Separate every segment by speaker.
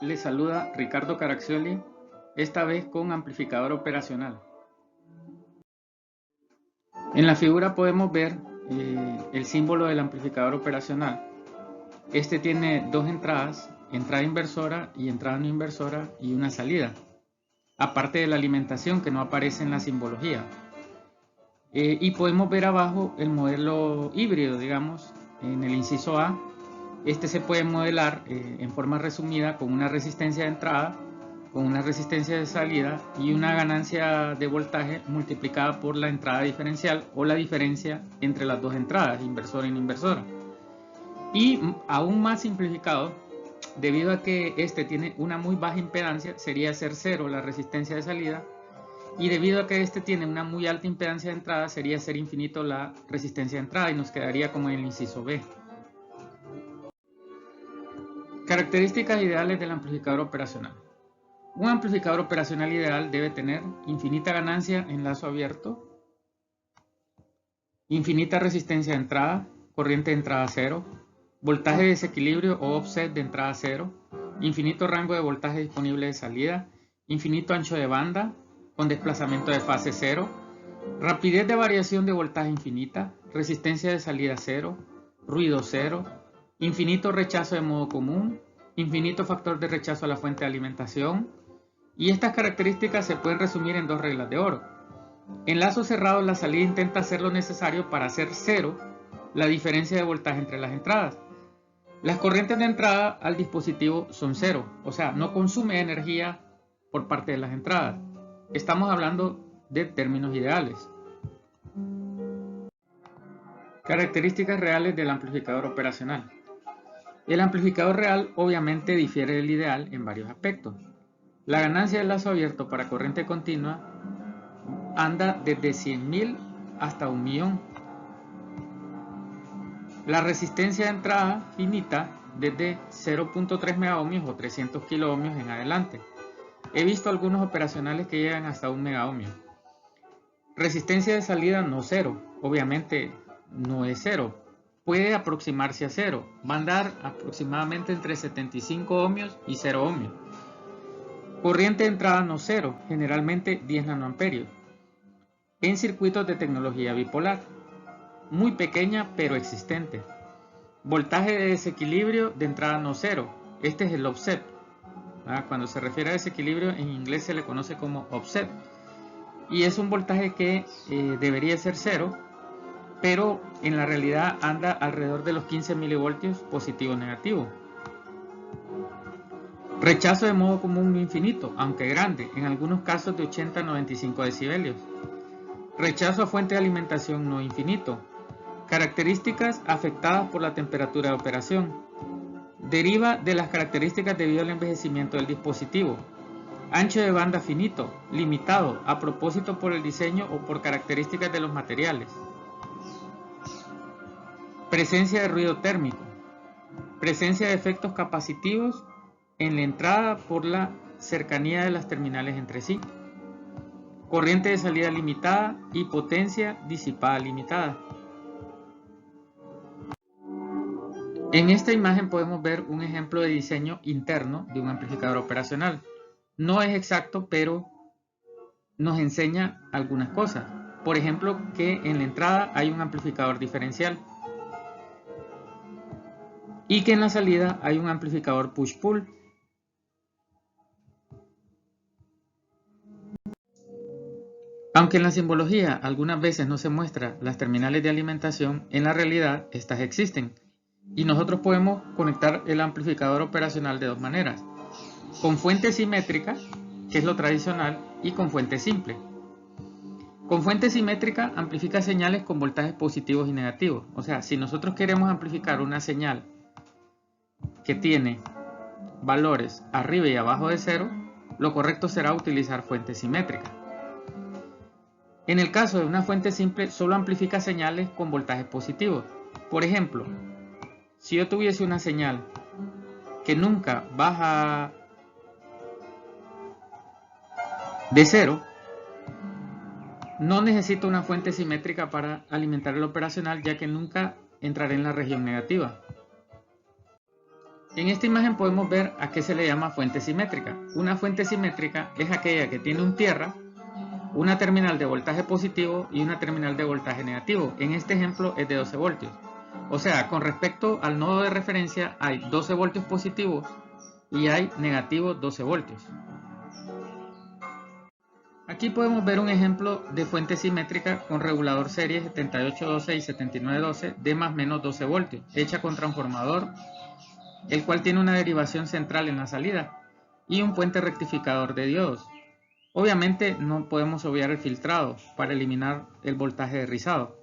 Speaker 1: Les saluda Ricardo Caraccioli, esta vez con amplificador operacional. En la figura podemos ver el símbolo del amplificador operacional. Este tiene dos entradas, entrada inversora y entrada no inversora, y una salida, aparte de la alimentación que no aparece en la simbología. Y podemos ver abajo el modelo híbrido, digamos, en el inciso A. Este se puede modelar en forma resumida con una resistencia de entrada, con una resistencia de salida y una ganancia de voltaje multiplicada por la entrada diferencial o la diferencia entre las dos entradas, inversora y no inversora. Y aún más simplificado, debido a que este tiene una muy baja impedancia, sería ser cero la resistencia de salida, y debido a que este tiene una muy alta impedancia de entrada, sería ser infinito la resistencia de entrada y nos quedaría como en el inciso B. Características ideales del amplificador operacional. Un amplificador operacional ideal debe tener infinita ganancia en lazo abierto, infinita resistencia de entrada, corriente de entrada cero, voltaje de desequilibrio o offset de entrada cero, infinito rango de voltaje disponible de salida, infinito ancho de banda con desplazamiento de fase cero, rapidez de variación de voltaje infinita, resistencia de salida cero, ruido cero, infinito rechazo de modo común, infinito factor de rechazo a la fuente de alimentación. Y estas características se pueden resumir en dos reglas de oro. En lazo cerrado, la salida intenta hacer lo necesario para hacer cero la diferencia de voltaje entre las entradas. Las corrientes de entrada al dispositivo son cero, o sea, no consume energía por parte de las entradas. Estamos hablando de términos ideales. Características reales del amplificador operacional. El amplificador real obviamente difiere del ideal en varios aspectos. La ganancia del lazo abierto para corriente continua anda desde 100.000 hasta 1.000.000. La resistencia de entrada finita desde 0.3 megaohmios o 300 kiloohmios en adelante. He visto algunos operacionales que llegan hasta 1 megaohmio. Resistencia de salida no cero, obviamente no es cero. Puede aproximarse a cero, va a andar aproximadamente entre 75 ohmios y 0 ohmios. Corriente de entrada no cero, generalmente 10 nanoamperios. En circuitos de tecnología bipolar, muy pequeña pero existente. Voltaje de desequilibrio de entrada no cero, este es el offset. Cuando se refiere a desequilibrio en inglés se le conoce como offset. Y es un voltaje que debería ser cero, pero en la realidad anda alrededor de los 15 milivoltios positivo o negativo. Rechazo de modo común no infinito, aunque grande, en algunos casos de 80 a 95 decibelios. Rechazo a fuente de alimentación no infinito. Características afectadas por la temperatura de operación. Deriva de las características debido al envejecimiento del dispositivo. Ancho de banda finito, limitado, a propósito por el diseño o por características de los materiales. Presencia de ruido térmico. Presencia de efectos capacitivos en la entrada por la cercanía de las terminales entre sí. Corriente de salida limitada y potencia disipada limitada. En esta imagen podemos ver un ejemplo de diseño interno de un amplificador operacional. No es exacto, pero nos enseña algunas cosas. Por ejemplo, que en la entrada hay un amplificador diferencial y que en la salida hay un amplificador push-pull. Aunque en la simbología algunas veces no se muestra las terminales de alimentación, en la realidad estas existen. Y nosotros podemos conectar el amplificador operacional de dos maneras. Con fuente simétrica, que es lo tradicional, y con fuente simple. Con fuente simétrica amplifica señales con voltajes positivos y negativos. O sea, si nosotros queremos amplificar una señal que tiene valores arriba y abajo de cero, lo correcto será utilizar fuente simétrica. En el caso de una fuente simple, solo amplifica señales con voltajes positivos. Por ejemplo, si yo tuviese una señal que nunca baja de cero, no necesito una fuente simétrica para alimentar el operacional, ya que nunca entraré en la región negativa. En esta imagen podemos ver a qué se le llama fuente simétrica. Una fuente simétrica es aquella que tiene un tierra, una terminal de voltaje positivo y una terminal de voltaje negativo. En este ejemplo es de 12 voltios. O sea, con respecto al nodo de referencia hay 12 voltios positivos y hay negativos 12 voltios. Aquí podemos ver un ejemplo de fuente simétrica con regulador serie 7812 y 7912 de más menos 12 voltios, hecha con transformador, el cual tiene una derivación central en la salida y un puente rectificador de diodos. Obviamente no podemos obviar el filtrado para eliminar el voltaje de rizado.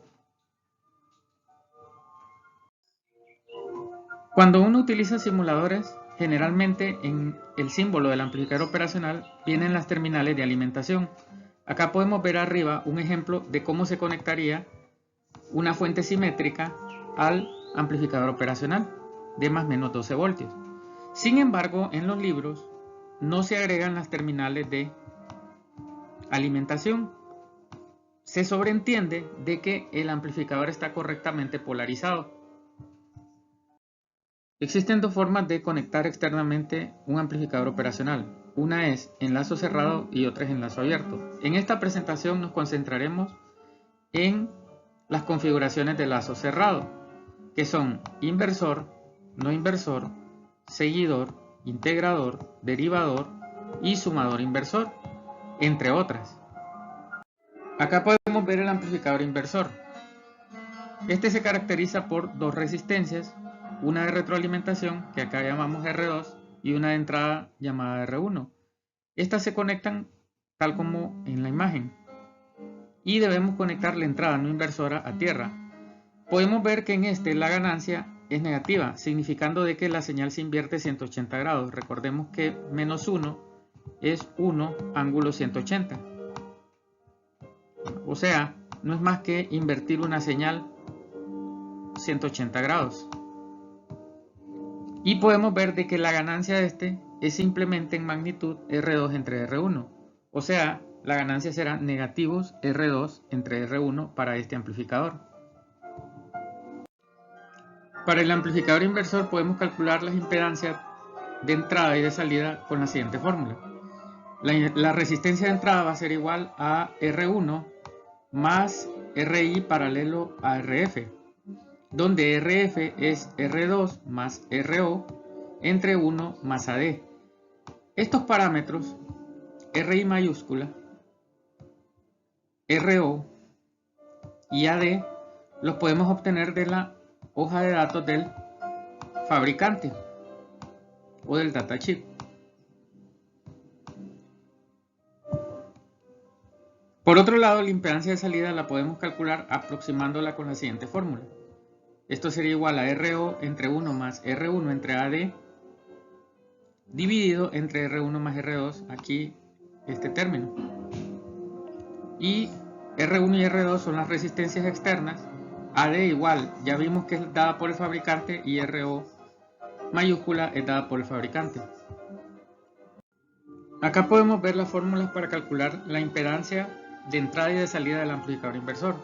Speaker 1: Cuando uno utiliza simuladores, generalmente en el símbolo del amplificador operacional vienen las terminales de alimentación. Acá podemos ver arriba un ejemplo de cómo se conectaría una fuente simétrica al amplificador operacional de más menos 12 voltios. Sin embargo, en los libros no se agregan las terminales de alimentación. Se sobreentiende de que el amplificador está correctamente polarizado. Existen dos formas de conectar externamente un amplificador operacional. Una es en lazo cerrado y otra es en lazo abierto. En esta presentación nos concentraremos en las configuraciones de lazo cerrado, que son inversor, no inversor, seguidor, integrador, derivador y sumador inversor, entre otras. Acá podemos ver el amplificador inversor. Este se caracteriza por dos resistencias, una de retroalimentación, que acá llamamos R2, y una de entrada llamada R1. Estas se conectan tal como en la imagen. Y debemos conectar la entrada no inversora a tierra. Podemos ver que en este la ganancia es negativa, significando de que la señal se invierte 180 grados. Recordemos que menos 1 es 1 ángulo 180. O sea, no es más que invertir una señal 180 grados. Y podemos ver de que la ganancia de este es simplemente en magnitud R2 entre R1. O sea, la ganancia será negativos R2 entre R1 para este amplificador. Para el amplificador inversor podemos calcular las impedancias de entrada y de salida con la siguiente fórmula. La resistencia de entrada va a ser igual a R1 más RI paralelo a RF, donde RF es R2 más RO entre 1 más AD. Estos parámetros, RI mayúscula, RO y AD, los podemos obtener de la hoja de datos del fabricante o del datasheet. Por otro lado, la impedancia de salida la podemos calcular aproximándola con la siguiente fórmula. Esto sería igual a RO entre 1 más R1 entre AD dividido entre R1 más R2, aquí este término. Y R1 y R2 son las resistencias externas. AD igual, ya vimos que es dada por el fabricante, y RO mayúscula es dada por el fabricante. Acá podemos ver las fórmulas para calcular la impedancia de entrada y de salida del amplificador inversor.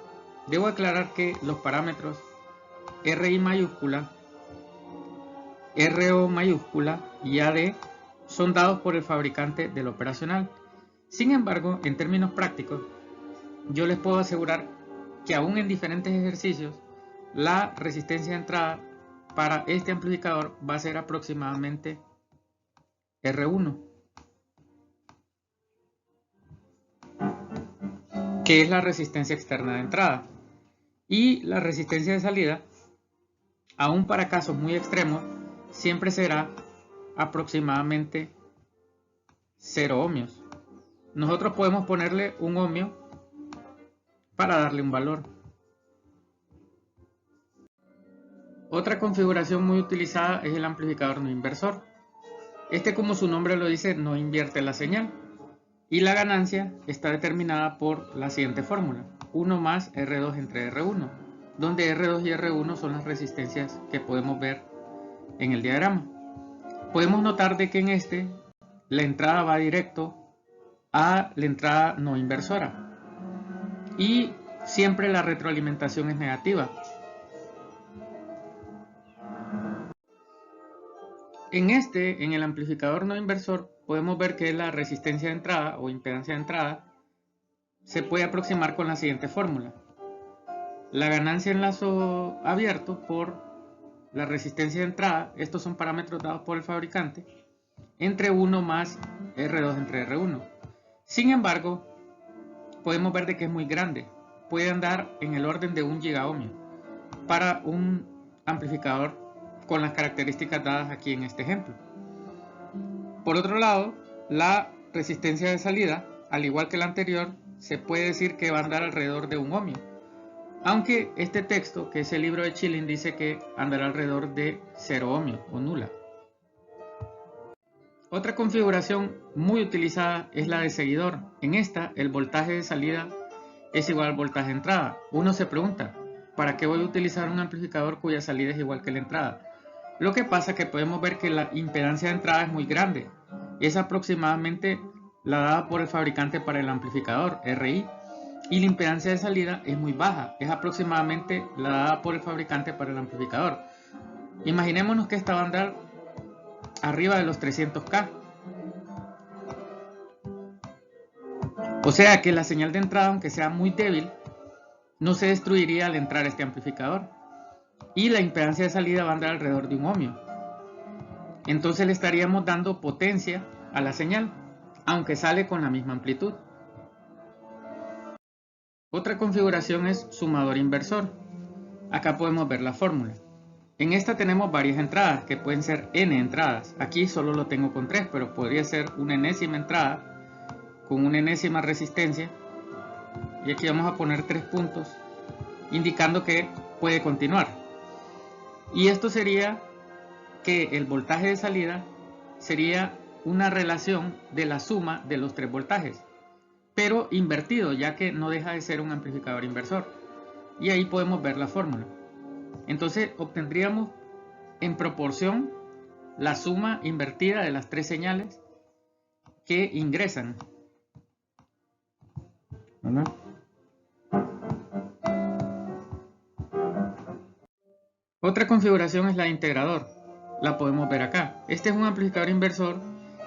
Speaker 1: Debo aclarar que los parámetros RI mayúscula, RO mayúscula y AD son dados por el fabricante del operacional. Sin embargo, en términos prácticos, yo les puedo asegurar que aún en diferentes ejercicios, la resistencia de entrada para este amplificador va a ser aproximadamente R1, que es la resistencia externa de entrada, y la resistencia de salida, aún para casos muy extremos, siempre será aproximadamente 0 ohmios. Nosotros podemos ponerle un ohmio para darle un valor. Otra configuración muy utilizada es el amplificador no inversor. Este, como su nombre lo dice, no invierte la señal. Y la ganancia está determinada por la siguiente fórmula: 1 más R2 entre R1, donde R2 y R1 son las resistencias que podemos ver en el diagrama. Podemos notar de que en este la entrada va directo a la entrada no inversora y siempre la retroalimentación es negativa. En el amplificador no inversor, podemos ver que la resistencia de entrada o impedancia de entrada se puede aproximar con la siguiente fórmula. La ganancia en lazo abierto por la resistencia de entrada, estos son parámetros dados por el fabricante, entre 1 más R2 entre R1. Sin embargo, podemos ver de que es muy grande, puede andar en el orden de 1 gigaohmio para un amplificador con las características dadas aquí en este ejemplo. Por otro lado, la resistencia de salida, al igual que la anterior, se puede decir que va a andar alrededor de 1 ohmio, aunque este texto, que es el libro de Schilling, dice que andará alrededor de 0 ohmio o nula. Otra configuración muy utilizada es la de seguidor. En esta, el voltaje de salida es igual al voltaje de entrada. Uno se pregunta, ¿para qué voy a utilizar un amplificador cuya salida es igual que la entrada? Lo que pasa es que podemos ver que la impedancia de entrada es muy grande. Es aproximadamente la dada por el fabricante para el amplificador, RI, y la impedancia de salida es muy baja. Es aproximadamente la dada por el fabricante para el amplificador. Imaginémonos que esta va a andar arriba de los 300K. O sea que la señal de entrada, aunque sea muy débil, no se destruiría al entrar este amplificador. Y la impedancia de salida va a andar alrededor de 1 ohmio. Entonces le estaríamos dando potencia a la señal, aunque sale con la misma amplitud. Otra configuración es sumador inversor. Acá podemos ver la fórmula. En esta tenemos varias entradas, que pueden ser n entradas. Aquí solo lo tengo con 3, pero podría ser una enésima entrada con una enésima resistencia. Y aquí vamos a poner 3 puntos, indicando que puede continuar. Y esto sería que el voltaje de salida sería una relación de la suma de los 3 voltajes, pero invertido, ya que no deja de ser un amplificador inversor. Y ahí podemos ver la fórmula. Entonces obtendríamos en proporción la suma invertida de las 3 señales que ingresan. ¿Verdad? Otra configuración es la de integrador. La podemos ver acá. Este es un amplificador inversor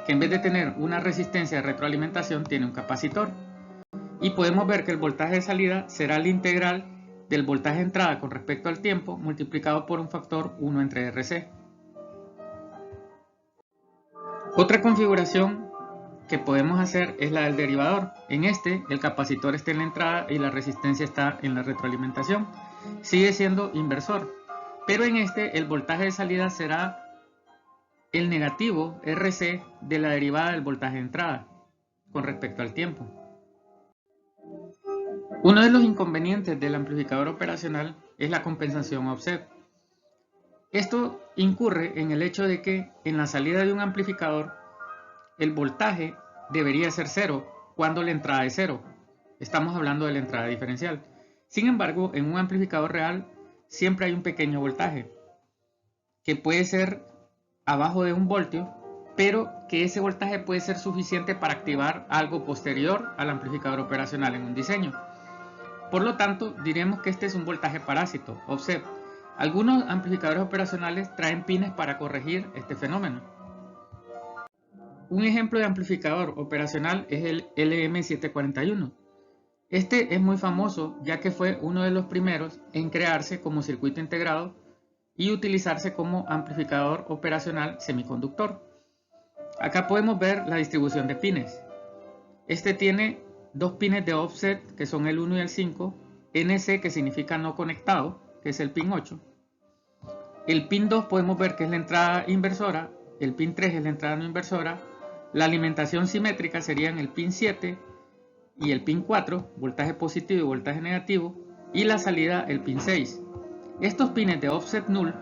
Speaker 1: que en vez de tener una resistencia de retroalimentación tiene un capacitor. Y podemos ver que el voltaje de salida será la integral del voltaje de entrada con respecto al tiempo multiplicado por un factor 1 entre RC. Otra configuración que podemos hacer es la del derivador. En este, el capacitor está en la entrada y la resistencia está en la retroalimentación. Sigue siendo inversor, pero en este el voltaje de salida será el negativo RC de la derivada del voltaje de entrada con respecto al tiempo. Uno de los inconvenientes del amplificador operacional es la compensación offset. Esto incurre en el hecho de que en la salida de un amplificador el voltaje debería ser 0 cuando la entrada es 0. Estamos hablando de la entrada diferencial. Sin embargo, en un amplificador real siempre hay un pequeño voltaje que puede ser abajo de 1 voltio, pero que ese voltaje puede ser suficiente para activar algo posterior al amplificador operacional en un diseño. Por lo tanto, diremos que este es un voltaje parásito, offset. Algunos amplificadores operacionales traen pines para corregir este fenómeno. Un ejemplo de amplificador operacional es el LM741. Este es muy famoso ya que fue uno de los primeros en crearse como circuito integrado y utilizarse como amplificador operacional semiconductor. Acá podemos ver la distribución de pines. Este tiene 2 pines de offset que son el 1 y el 5, NC que significa no conectado, que es el pin 8. El pin 2 podemos ver que es la entrada inversora, el pin 3 es la entrada no inversora, la alimentación simétrica serían el pin 7 y el pin 4, voltaje positivo y voltaje negativo, y la salida el pin 6. Estos pines de offset null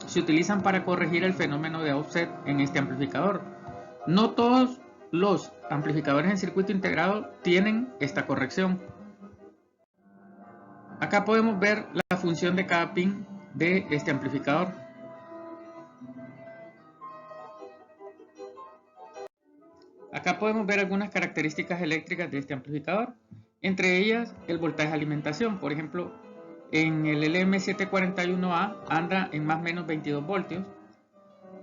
Speaker 1: se utilizan para corregir el fenómeno de offset en este amplificador. No todos los amplificadores en circuito integrado tienen esta corrección. Acá podemos ver la función de cada pin de este amplificador. Acá podemos ver algunas características eléctricas de este amplificador, entre ellas el voltaje de alimentación. Por ejemplo, en el LM741A anda en más o menos 22 voltios.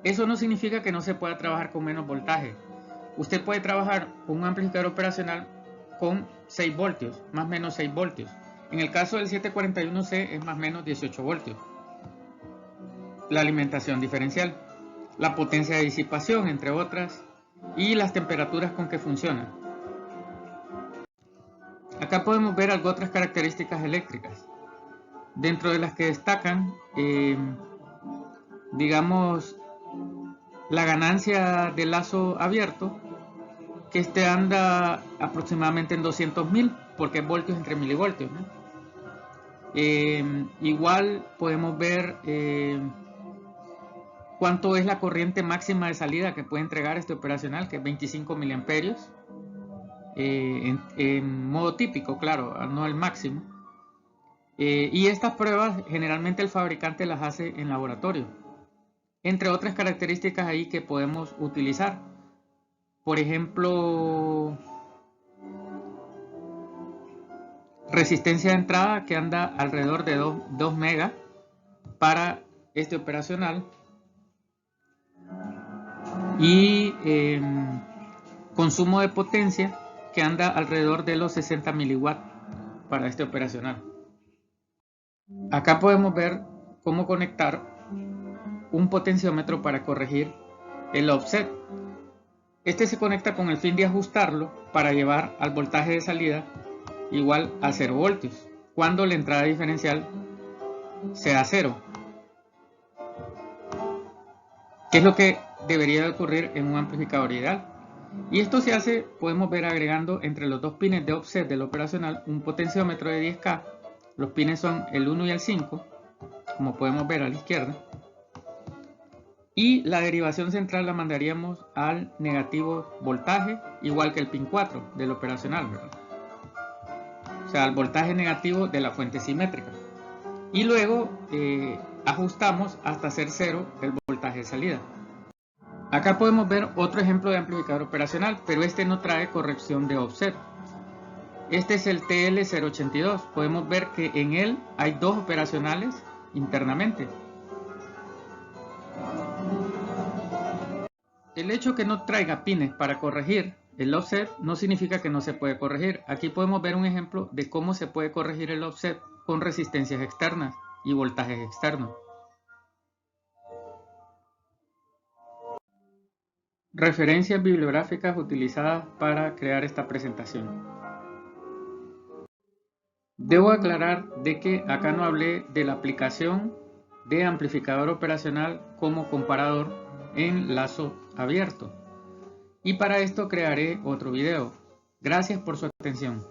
Speaker 1: Eso no significa que no se pueda trabajar con menos voltaje. Usted puede trabajar con un amplificador operacional con 6 voltios, más o menos 6 voltios. En el caso del 741C es más o menos 18 voltios. La alimentación diferencial, la potencia de disipación, entre otras, y las temperaturas con que funciona. Acá podemos ver algunas otras características eléctricas, dentro de las que destacan, digamos, la ganancia de lazo abierto, que este anda aproximadamente en 200.000, porque es voltios entre milivoltios, ¿no? Igual podemos ver cuánto es la corriente máxima de salida que puede entregar este operacional, que es 25 miliamperios, en modo típico, claro, no el máximo. Y estas pruebas generalmente el fabricante las hace en laboratorio, entre otras características ahí que podemos utilizar. Por ejemplo, resistencia de entrada que anda alrededor de 2 megas para este operacional, y consumo de potencia que anda alrededor de los 60 miliwatts para este operacional. Acá podemos ver cómo conectar un potenciómetro para corregir el offset. Este se conecta con el fin de ajustarlo para llevar al voltaje de salida igual a 0 voltios, cuando la entrada diferencial sea 0. ¿Qué es lo que debería de ocurrir en un amplificador ideal? Y esto se hace, podemos ver, agregando entre los dos pines de offset del operacional un potenciómetro de 10K. Los pines son el 1 y el 5, como podemos ver a la izquierda. Y la derivación central la mandaríamos al negativo voltaje, igual que el pin 4 del operacional, ¿verdad? O sea, al voltaje negativo de la fuente simétrica. Y luego ajustamos hasta hacer 0 el voltaje de salida. Acá podemos ver otro ejemplo de amplificador operacional, pero este no trae corrección de offset. Este es el TL082. Podemos ver que en él hay 2 operacionales internamente. El hecho que no traiga pines para corregir el offset no significa que no se puede corregir. Aquí podemos ver un ejemplo de cómo se puede corregir el offset con resistencias externas y voltajes externos. Referencias bibliográficas utilizadas para crear esta presentación. Debo aclarar de que acá no hablé de la aplicación de amplificador operacional como comparador en lazo abierto. Y para esto crearé otro video. Gracias por su atención.